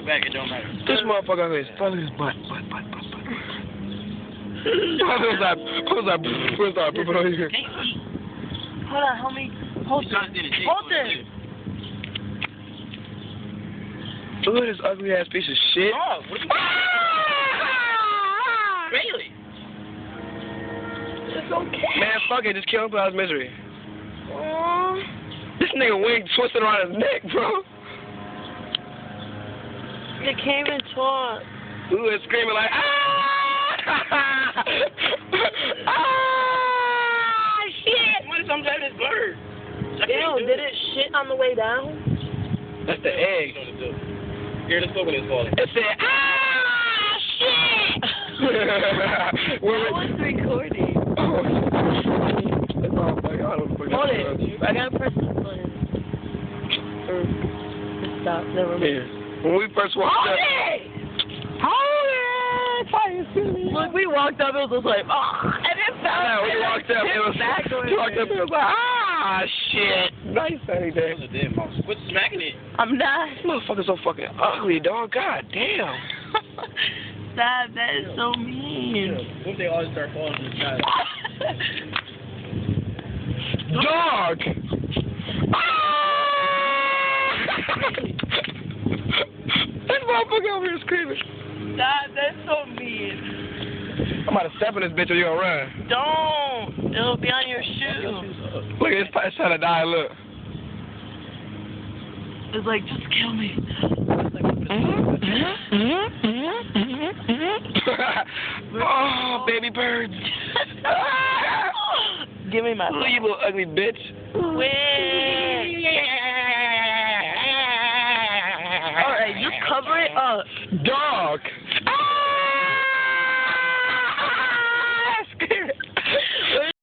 back, it don't matter. This motherfucker is fucking his butt. What's that? Hold on, homie. Hold this. Look at this ugly ass piece of shit. Oh, what you Really? It's okay. Man, fuck it, just kill him for his misery. This nigga wing twisted around his neck, bro. You can't even talk. Ooh, it's screaming like, ah! Ah, shit! What is sometimes this bird? Ew, did it shit on the way down? That's the egg. Here, let's go when it's falling. It said, ah, shit! I was recording. That's all fucking Hold it. I gotta press this button. Stop. Never mind. Yeah. When we first walked up. Hold it! Look, we walked up, it was just like, oh, and it fell. Yeah, we walked up, it was like, ah, shit. Nice sunny day. That was a dead mouse. Quit smacking it. I'm not. This motherfucker's so fucking ugly, dog. God damn. Stop, that is so mean. What if they all start falling from the sky? Dog! This motherfucker over here screaming. Stop, that's so mean. I'm about to step in this bitch or you gonna run. Don't. It'll be on your shoe. Look at this place trying to die, look. It's like, just kill me. Oh, baby birds. Give me my Look, you little ugly bitch. wait. Alright, you cover it up. Dog. Ah!